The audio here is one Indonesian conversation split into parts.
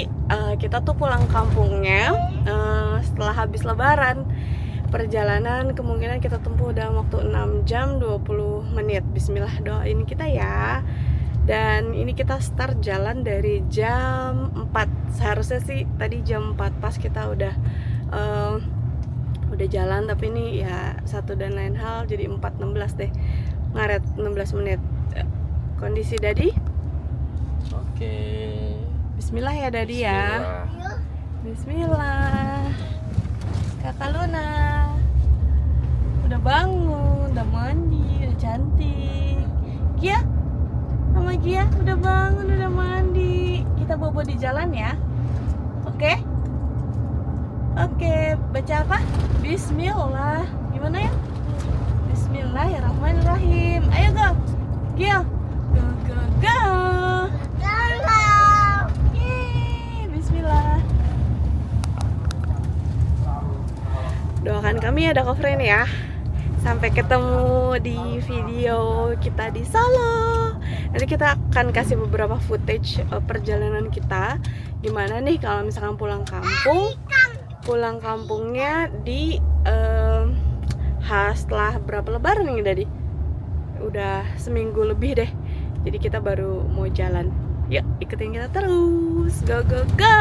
Jadi kita tuh pulang kampungnya setelah habis lebaran. Perjalanan kemungkinan kita tempuh dalam waktu 6 jam 20 menit. Bismillah, doain kita ya. Dan ini kita start jalan dari jam 4. Seharusnya sih tadi jam 4 pas kita udah jalan, tapi ini ya satu dan lain hal jadi 4.16 deh. Ngaret 16 menit. Kondisi Dadi? Oke. Bismillah ya Dadi ya. Bismillah. Kakak Luna udah bangun, udah mandi, udah cantik. Gia, Mama Gia udah bangun, udah mandi. Kita bobo di jalan ya. Oke? Oke, baca apa? Bismillah. Gimana ya? Bismillahirrahmanirrahim. Ayo go. Gia. Go go go. Yeay, bismillah. Doakan kami ya Dako Friend ya. Sampai ketemu di video kita di Solo. Nanti kita akan kasih beberapa footage perjalanan kita. Gimana nih kalau misalkan pulang kampung. Pulang kampungnya di setelah berapa lebaran nih Dadi? Udah seminggu lebih deh. Jadi kita baru mau jalan. Yuk ikutin kita terus. Go go go.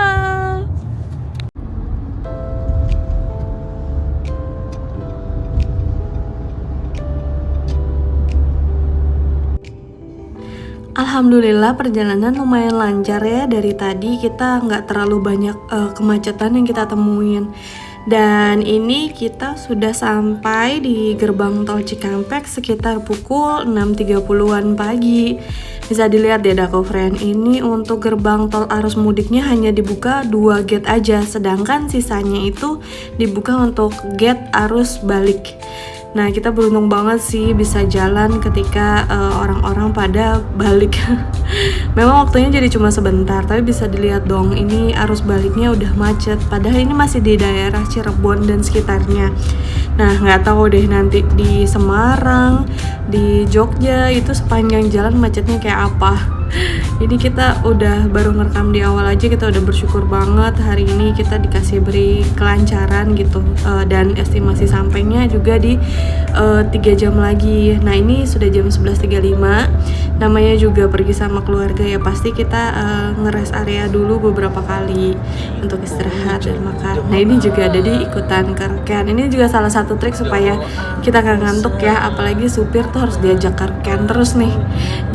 Alhamdulillah perjalanan lumayan lancar ya. Dari tadi kita nggak terlalu banyak kemacetan yang kita temuin. Dan ini kita sudah sampai di gerbang tol Cikampek sekitar pukul 6.30-an pagi. Bisa dilihat ya Dako Friend, ini untuk gerbang tol arus mudiknya hanya dibuka 2 gate aja, sedangkan sisanya itu dibuka untuk gate arus balik. Nah kita beruntung banget sih bisa jalan ketika orang-orang pada balik. Memang waktunya jadi cuma sebentar, tapi bisa dilihat dong ini arus baliknya udah macet. Padahal ini masih di daerah Cirebon dan sekitarnya. Nah nggak tahu deh nanti di Semarang, di Jogja itu sepanjang jalan macetnya kayak apa. Ini kita udah baru ngerekam di awal aja, kita udah bersyukur banget hari ini kita dikasih beri kelancaran gitu, dan estimasi sampainya juga di 3 jam lagi. Nah ini sudah jam 11.35, namanya juga pergi sama keluarga ya pasti kita ngeres area dulu beberapa kali untuk istirahat dan makan. Nah ini juga ada di ikutan kerken, ini juga salah satu trik supaya kita gak ngantuk ya, apalagi supir tuh harus diajak kerken terus nih,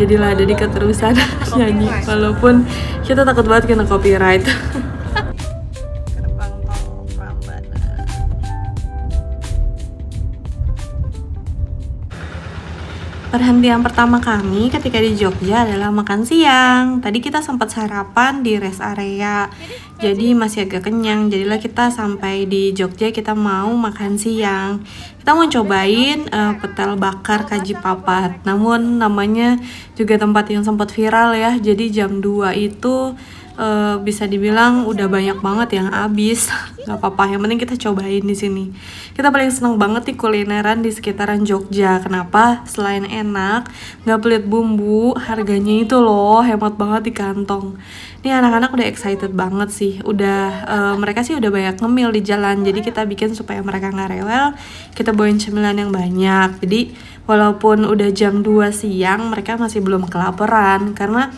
jadilah ada di keterusan nyanyi walaupun kita takut banget kena copyright. Gerbang tol Prambanan. Perhentian pertama kami ketika di Jogja adalah makan siang. Tadi kita sempat sarapan di rest area, jadi masih agak kenyang. Jadilah kita sampai di Jogja kita mau makan siang. Kita mau cobain petel bakar Kaji Papat. Namun namanya juga tempat yang sempat viral ya. Jadi jam 2 itu bisa dibilang udah banyak banget yang habis. Gak apa-apa, yang penting kita cobain di sini. Kita paling seneng banget nih kulineran di sekitaran Jogja. Kenapa? Selain enak, gak pelit bumbu, harganya itu loh hemat banget di kantong. Ini anak-anak udah excited banget sih. Mereka sih udah banyak ngemil di jalan. Jadi kita bikin supaya mereka gak rewel. Kita bawain cemilan yang banyak. Jadi walaupun udah jam 2 siang, mereka masih belum kelaparan karena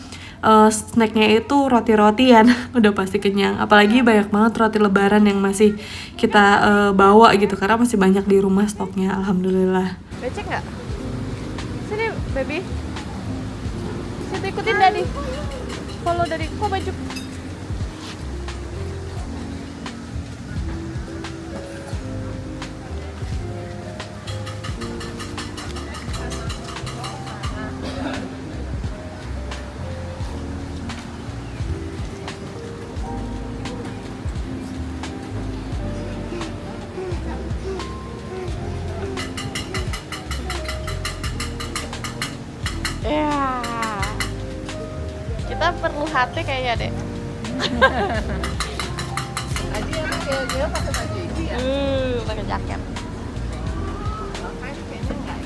snacknya itu roti-rotian. Udah pasti kenyang, apalagi banyak banget roti lebaran yang masih kita bawa gitu karena masih banyak di rumah stoknya. Alhamdulillah. Becek nggak? Sini baby, situ ikutin Daddy, follow Daddy. Kok baju ya, kita perlu hati kayaknya deh. Aji emang dia pakai baju ini ya? Pakai jaket. Kayaknya enggak.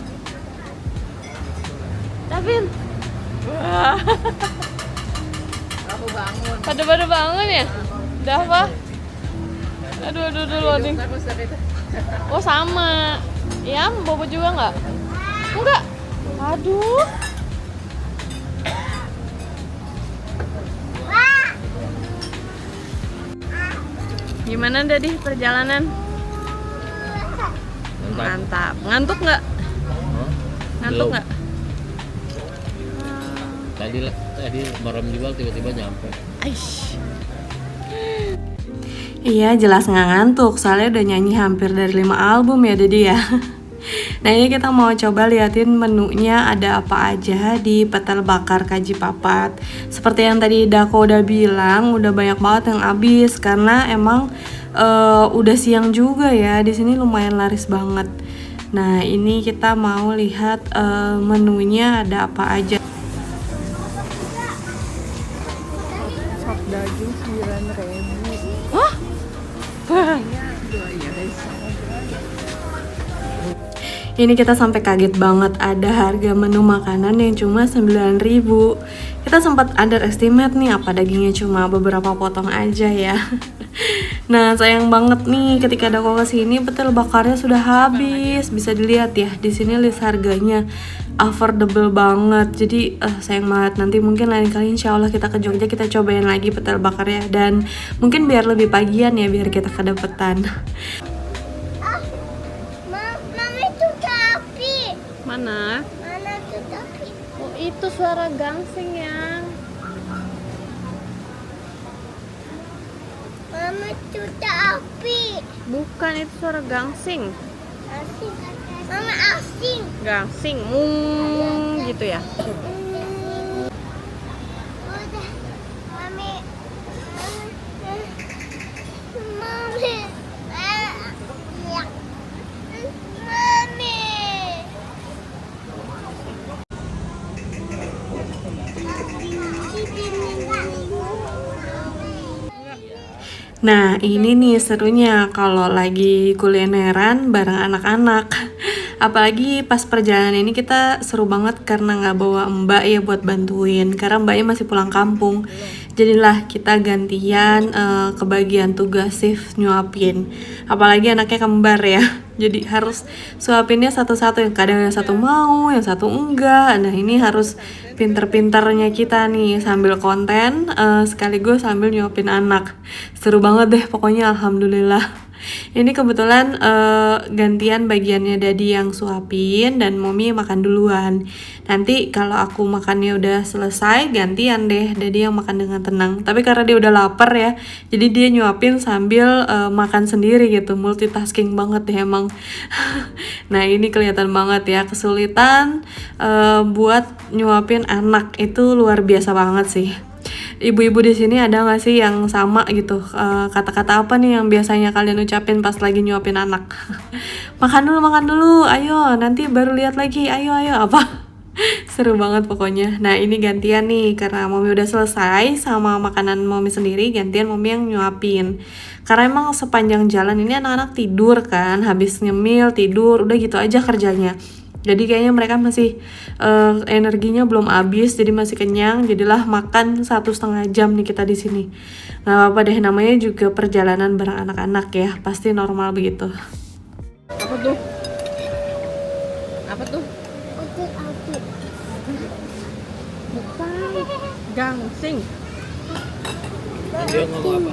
Davin. Wah. Berapa Mau bangun. Pada bangun ya? Udah apa? Aduh loading. Terus dari itu. Oh sama. Ya, Bobo juga nggak? Enggak. Aduh. Gimana Dadi perjalanan? Mantap. Ngantuk nggak? Ngantuk Belum. nggak? Tadi merem juga tiba-tiba nyampe. Aish. Iya jelas nggak ngantuk, soalnya udah nyanyi hampir dari 5 album ya Dadi ya. Nah ini kita mau coba liatin menunya ada apa aja di Petel Bakar Kaji Papat. Seperti yang tadi Dako udah bilang, udah banyak banget yang habis karena emang udah siang juga ya. Di sini lumayan laris banget. Nah ini kita mau lihat menunya ada apa aja. Sop daging 9.000. Hah? Ini kita sampai kaget banget ada harga menu makanan yang cuma 9.000. Kita sempat underestimate nih apa dagingnya cuma beberapa potong aja ya. Nah sayang banget nih ketika Dako kesini Petel Bakarnya sudah habis. Bisa dilihat ya di sini list harganya affordable banget. Jadi sayang banget, nanti mungkin lain kali insya Allah kita ke Jogja kita cobain lagi Petel Bakarnya. Dan mungkin biar lebih pagian ya biar kita kedapetan. Mana? Mana tuh tapi? Oh itu suara gangsing yang. Mama tuh tapi. Bukan itu suara gangsing. Asing. Mama asing. Gangsing, gitu ya. Udah. Mami. Mami. Ya. Mami. Nah ini nih serunya kalau lagi kulineran bareng anak-anak. Apalagi pas perjalanan ini kita seru banget karena nggak bawa mbak ya buat bantuin. Karena mbaknya masih pulang kampung. Jadilah kita gantian kebagian tugas shift nyuapin. Apalagi anaknya kembar ya. Jadi harus suapinnya satu-satu, yang kadang yang satu mau, yang satu enggak. Nah ini harus pinter-pinternya kita nih sambil konten sekaligus sambil nyuapin anak. Seru banget deh pokoknya alhamdulillah. Ini kebetulan gantian bagiannya Dadi yang suapin dan Mommy makan duluan. Nanti kalau aku makannya udah selesai gantian deh Dadi yang makan dengan tenang. Tapi karena dia udah lapar ya, jadi dia nyuapin sambil makan sendiri gitu. Multitasking banget deh emang. Nah ini kelihatan banget ya kesulitan buat nyuapin anak itu luar biasa banget sih. Ibu-ibu di sini ada nggak sih yang sama gitu, kata-kata apa nih yang biasanya kalian ucapin pas lagi nyuapin anak? makan dulu, ayo nanti baru lihat lagi, ayo apa? Seru banget pokoknya. Nah ini gantian nih karena Mommy udah selesai sama makanan Mommy sendiri, gantian Mommy yang nyuapin. Karena emang sepanjang jalan ini anak-anak tidur kan, habis ngemil tidur, udah gitu aja kerjanya. Jadi kayaknya mereka masih energinya belum habis, jadi masih kenyang. Jadilah makan 1,5 jam nih kita di sini. Nggak apa-apa deh, namanya juga perjalanan bareng anak-anak ya, pasti normal begitu. Apa tuh? Apa tuh? Adik-adik. Bukan. Gangsing. Dia ngomong apa?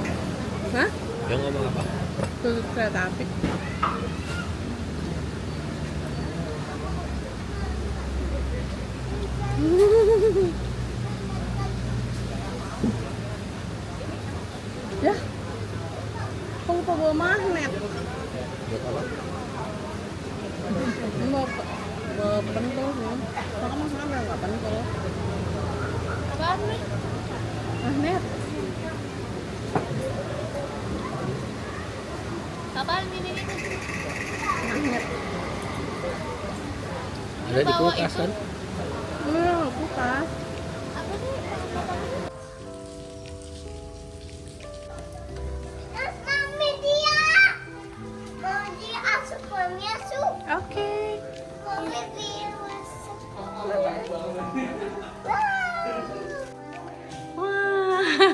Hah? Dia ngomong apa? Tuh kereta api. Ya, kok lupa bawa magnet? Buat apa? Ini mau pentul nih. Kamu mana nggak pentul? Apaan nih? Magnet. Apaan ini? Magnet. Ada di kulkas kan? Kulkas. Apa sih? Mami dia. Mau diasuh, mami asuh. Oke. Mami diasuh. Wah.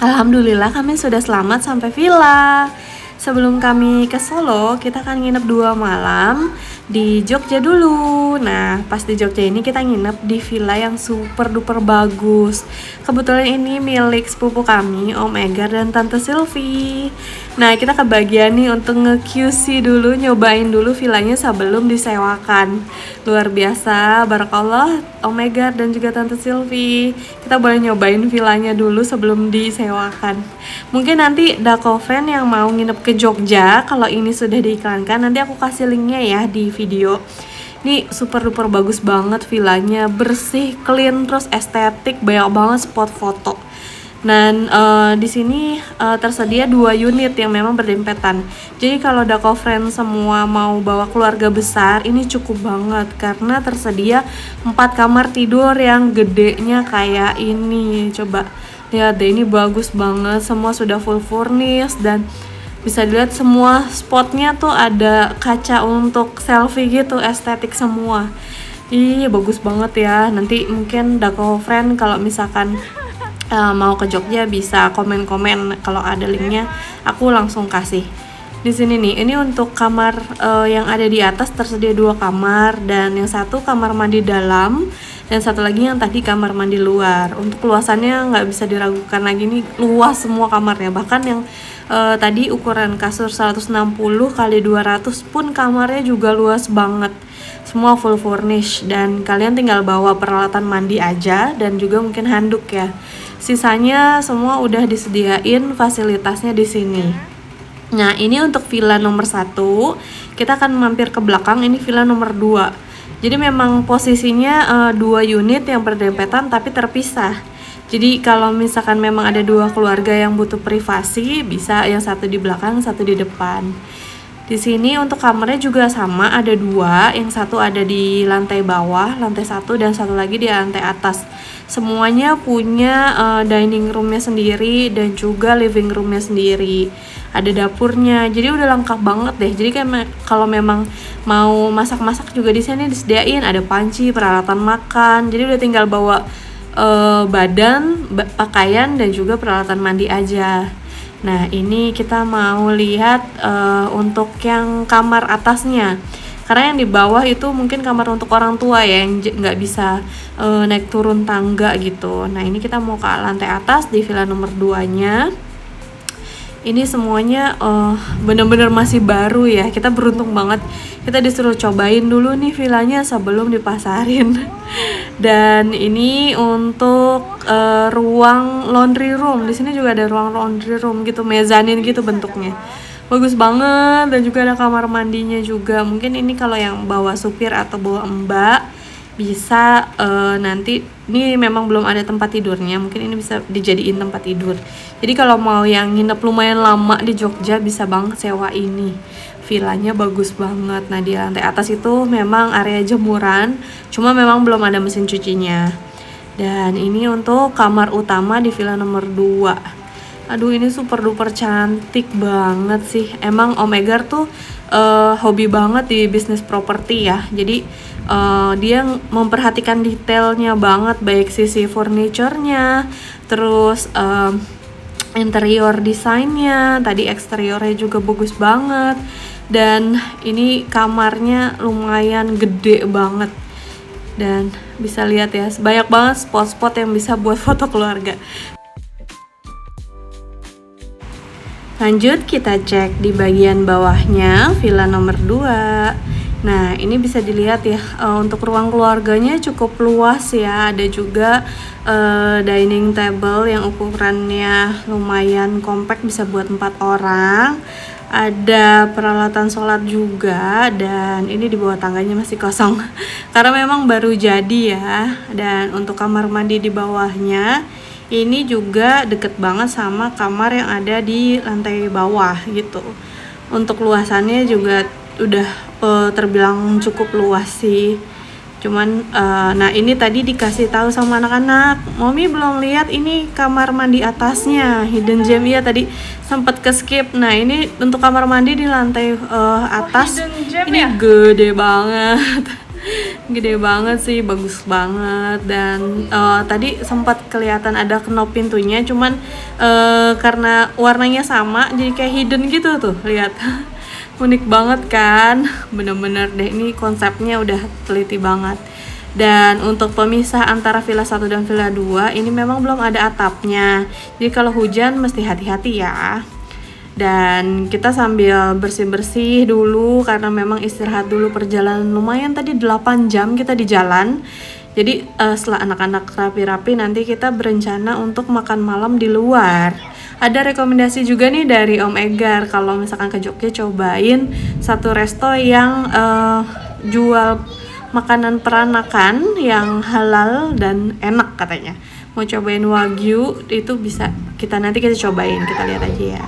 Alhamdulillah kami sudah selamat sampai villa. Sebelum kami ke Solo, kita akan nginep 2 malam di Jogja dulu. Nah, pas di Jogja ini kita nginep di villa yang super duper bagus. Kebetulan ini milik sepupu kami, Om Egar dan Tante Sylvie. Nah, kita kebagian nih untuk nge-QC dulu, nyobain dulu villanya sebelum disewakan. Luar biasa, barakallah Om Egar dan juga Tante Sylvie. Kita boleh nyobain villanya dulu sebelum disewakan. Mungkin nanti Dako fan yang mau nginep ke Jogja, kalau ini sudah diiklankan, nanti aku kasih linknya ya di video. Ini super duper bagus banget villanya, bersih, clean, terus estetik, banyak banget spot foto. Dan di sini tersedia 2 unit yang memang berdempetan. Jadi kalau Dako friend semua mau bawa keluarga besar, ini cukup banget karena tersedia 4 kamar tidur yang gedenya kayak ini. Coba lihat deh, ini bagus banget, semua sudah full furnished dan bisa dilihat semua spotnya tuh ada kaca untuk selfie gitu, estetik semua. Ih, bagus banget ya. Nanti mungkin Dako friend kalau misalkan mau ke Jogja bisa komen-komen, kalau ada linknya aku langsung kasih. Di sini nih, ini untuk kamar yang ada di atas tersedia 2 kamar dan yang satu kamar mandi dalam dan satu lagi yang tadi kamar mandi luar. Untuk luasannya nggak bisa diragukan lagi, nih luas semua kamarnya. Bahkan yang tadi ukuran kasur 160 kali 200 pun kamarnya juga luas banget. Semua full furnish dan kalian tinggal bawa peralatan mandi aja dan juga mungkin handuk ya. Sisanya semua udah disediain fasilitasnya di sini. Nah, ini untuk villa nomor 1. Kita akan mampir ke belakang, ini villa nomor 2. Jadi memang posisinya 2 unit yang berdempetan tapi terpisah. Jadi kalau misalkan memang ada 2 keluarga yang butuh privasi, bisa yang satu di belakang, satu di depan. Di sini untuk kamarnya juga sama, ada 2, yang satu ada di lantai bawah, lantai 1 dan satu lagi di lantai atas. Semuanya punya dining roomnya sendiri dan juga living roomnya sendiri. Ada dapurnya, jadi udah lengkap banget deh. Jadi kayak kalau memang mau masak-masak juga di sini disediain, ada panci, peralatan makan. Jadi udah tinggal bawa pakaian dan juga peralatan mandi aja. Nah, ini kita mau lihat untuk yang kamar atasnya. Karena yang di bawah itu mungkin kamar untuk orang tua ya, yang nggak bisa naik turun tangga gitu. Nah, ini kita mau ke lantai atas di villa nomor 2-nya. Ini semuanya bener-bener masih baru ya. Kita beruntung banget, kita disuruh cobain dulu nih villanya sebelum dipasarin. Dan ini untuk ruang laundry room. Di sini juga ada ruang laundry room gitu, mezanin gitu bentuknya. Bagus banget, dan juga ada kamar mandinya juga. Mungkin ini kalau yang bawa supir atau bawa mbak bisa nanti, ini memang belum ada tempat tidurnya, mungkin ini bisa dijadiin tempat tidur. Jadi kalau mau yang nginep lumayan lama di Jogja bisa banget sewa ini. Villanya bagus banget. Nah, di lantai atas itu memang area jemuran, cuma memang belum ada mesin cucinya. Dan ini untuk kamar utama di villa nomor 2. Aduh, ini super duper cantik banget sih. Emang Om Egar tuh hobi banget di bisnis properti ya. Jadi dia memperhatikan detailnya banget, baik sisi furniturnya, terus interior desainnya, tadi eksteriornya juga bagus banget. Dan ini kamarnya lumayan gede banget. Dan bisa lihat ya, banyak banget spot-spot yang bisa buat foto keluarga. Lanjut kita cek di bagian bawahnya villa nomor 2. Nah, ini bisa dilihat ya, untuk ruang keluarganya cukup luas ya. Ada juga dining table yang ukurannya lumayan compact, bisa buat 4 orang. Ada peralatan sholat juga, dan ini di bawah tangganya masih kosong karena memang baru jadi ya. Dan untuk kamar mandi di bawahnya ini juga deket banget sama kamar yang ada di lantai bawah gitu. Untuk luasannya juga udah terbilang cukup luas sih. Cuman nah, ini tadi dikasih tahu sama anak-anak, Mommy belum lihat ini kamar mandi atasnya, hidden gem ya, tadi sempat ke skip. Nah, ini untuk kamar mandi di lantai atas, ini ya? Gede banget. Gede banget sih, bagus banget. Dan tadi sempat kelihatan ada knop pintunya, cuman karena warnanya sama jadi kayak hidden gitu tuh, lihat. Unik banget kan, bener-bener deh, ini konsepnya udah teliti banget. Dan untuk pemisah antara villa 1 dan villa 2 ini memang belum ada atapnya, jadi kalau hujan mesti hati-hati ya. Dan kita sambil bersih-bersih dulu karena memang istirahat dulu, perjalanan lumayan tadi 8 jam kita di jalan. Jadi setelah anak-anak rapi-rapi nanti kita berencana untuk makan malam di luar. Ada rekomendasi juga nih dari Om Egar, kalau misalkan ke Jogja cobain satu resto yang jual makanan peranakan yang halal dan enak katanya. Mau cobain wagyu, itu bisa nanti kita cobain, kita lihat aja ya.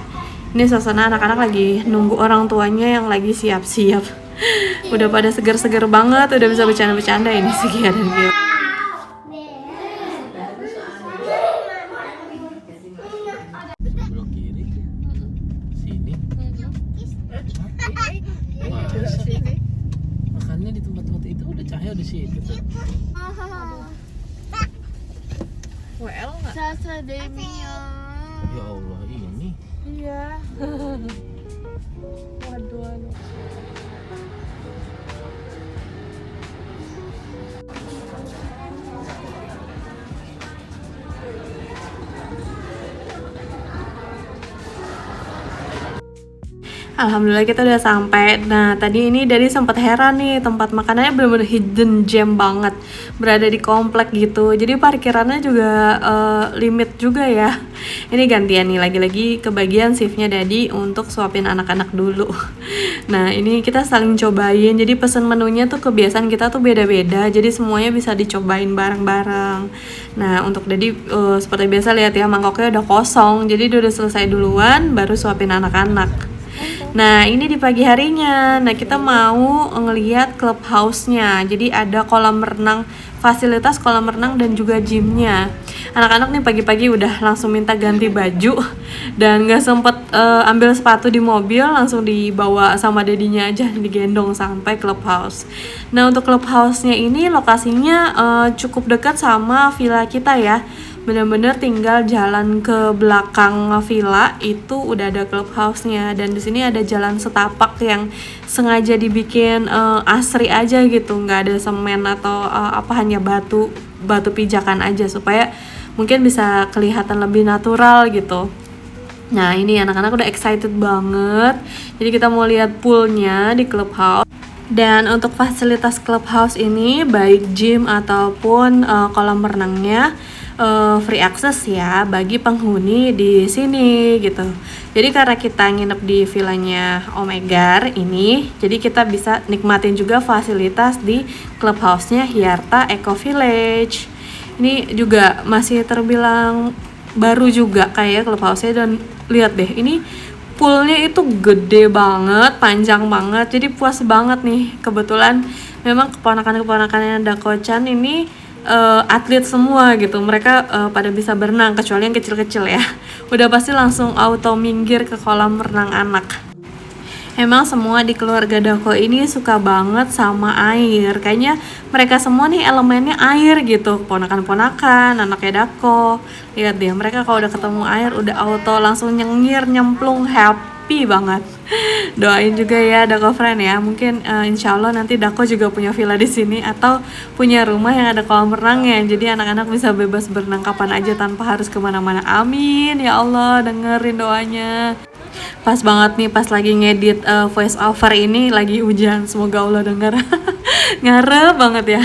Ini suasana anak-anak lagi nunggu orang tuanya yang lagi siap-siap. Udah pada seger-seger banget, udah bisa bercanda-bercanda ini si Gia dan Gio. Belok kiri. Sini. Masa? Makannya di tempat-tempat itu udah cahaya di situ tuh. WL nggak? Sasa Demia. Ya Allah, ini. Iya. Waduh. Alhamdulillah kita udah sampai. Nah tadi ini Daddy sempat heran nih, tempat makanannya bener-bener hidden gem banget, berada di komplek gitu. Jadi parkirannya juga limit juga ya. Ini gantian nih, lagi-lagi kebagian shiftnya Daddy untuk suapin anak-anak dulu. Nah ini kita saling cobain. Jadi pesen menunya tuh kebiasaan kita tuh beda-beda, jadi semuanya bisa dicobain bareng-bareng. Nah untuk Daddy seperti biasa lihat ya, mangkoknya udah kosong, jadi dia udah selesai duluan baru suapin anak-anak. Nah ini di pagi harinya, nah kita mau ngeliat clubhouse-nya. Jadi ada kolam renang, fasilitas kolam renang dan juga gymnya. Anak-anak nih pagi-pagi udah langsung minta ganti baju dan gak sempet ambil sepatu di mobil, langsung dibawa sama dedinya aja, digendong sampai clubhouse. Nah untuk clubhouse-nya ini lokasinya cukup dekat sama villa kita ya. Bener-bener tinggal jalan ke belakang villa itu udah ada clubhouse-nya, dan di sini ada jalan setapak yang sengaja dibikin asri aja gitu, nggak ada semen atau hanya batu pijakan aja supaya mungkin bisa kelihatan lebih natural gitu. Nah ini anak-anak udah excited banget, jadi kita mau lihat poolnya di clubhouse. Dan untuk fasilitas clubhouse ini baik gym ataupun kolam renangnya free access ya bagi penghuni di sini gitu. Jadi karena kita nginep di villanya Om Egar ini, jadi kita bisa nikmatin juga fasilitas di clubhouse-nya Hyarta Eco Village. Ini juga masih terbilang baru juga kayak clubhouse-nya, dan lihat deh ini poolnya itu gede banget, panjang banget, jadi puas banget nih. Kebetulan memang keponakan-keponakannya Dako-chan ini atlet semua gitu, mereka pada bisa berenang, kecuali yang kecil-kecil ya. Udah pasti langsung auto minggir ke kolam renang anak. Emang semua di keluarga Dako ini suka banget sama air. Kayaknya mereka semua nih elemennya air gitu. Ponakan-ponakan, anaknya Dako. Lihat deh, mereka kalau udah ketemu air udah auto langsung nyengir, nyemplung, happy banget. Doain juga ya Dako friend ya. Mungkin insya Allah nanti Dako juga punya villa di sini atau punya rumah yang ada kolam renangnya. Jadi anak-anak bisa bebas berenang kapan aja tanpa harus kemana-mana. Amin ya Allah, dengerin doanya. Pas banget nih pas lagi ngedit voice over ini lagi hujan, semoga Allah denger. Ngarep banget ya.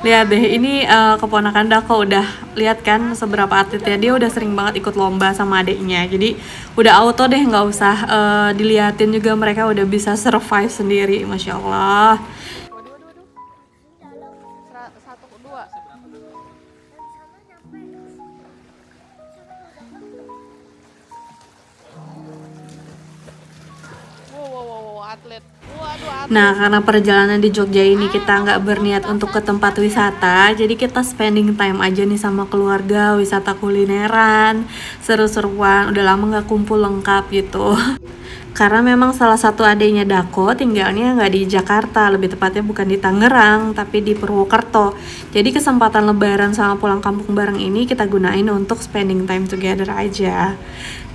Lihat deh ini keponakan Dako, udah lihat kan seberapa atletnya, dia udah sering banget ikut lomba sama adiknya, jadi udah auto deh, nggak usah diliatin juga, mereka udah bisa survive sendiri, Masya Allah. Satu, dua. Wow, atlet. Waduh, atlet. Nah karena perjalanan di Jogja ini kita nggak berniat untuk ke tempat wisata, jadi kita spending time aja nih sama keluarga, wisata kulineran, seru-seruan, udah lama nggak kumpul lengkap gitu. Karena memang salah satu adiknya Dako tinggalnya nggak di Jakarta, lebih tepatnya bukan di Tangerang, tapi di Purwokerto. Jadi kesempatan lebaran sama pulang kampung bareng ini kita gunain untuk spending time together aja.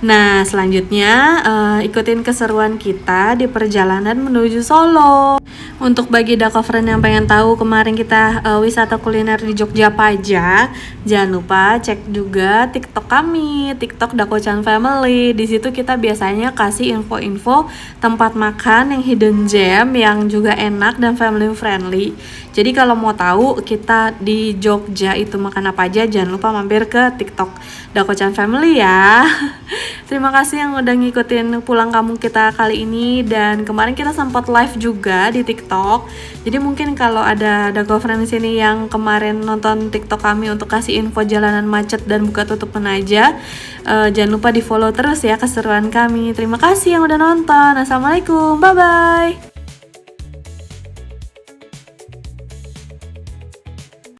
Nah, selanjutnya ikutin keseruan kita di perjalanan menuju Solo. Untuk bagi Dako friend yang pengen tahu kemarin kita wisata kuliner di Jogja apa aja, jangan lupa cek juga TikTok kami, TikTok Dako-chan Family. Di situ kita biasanya kasih info-info tempat makan yang hidden gem yang juga enak dan family friendly. Jadi kalau mau tahu kita di Jogja itu makan apa aja, jangan lupa mampir ke TikTok Dako-chan Family ya. Terima kasih yang udah ngikutin pulang kampung kita kali ini, dan kemarin kita sempat live juga di TikTok. Jadi mungkin kalau ada Dako friend di sini yang kemarin nonton TikTok kami untuk kasih info jalanan macet dan buka tutup aja, jangan lupa di follow terus ya keseruan kami. Terima kasih yang udah nonton. Assalamualaikum, bye bye.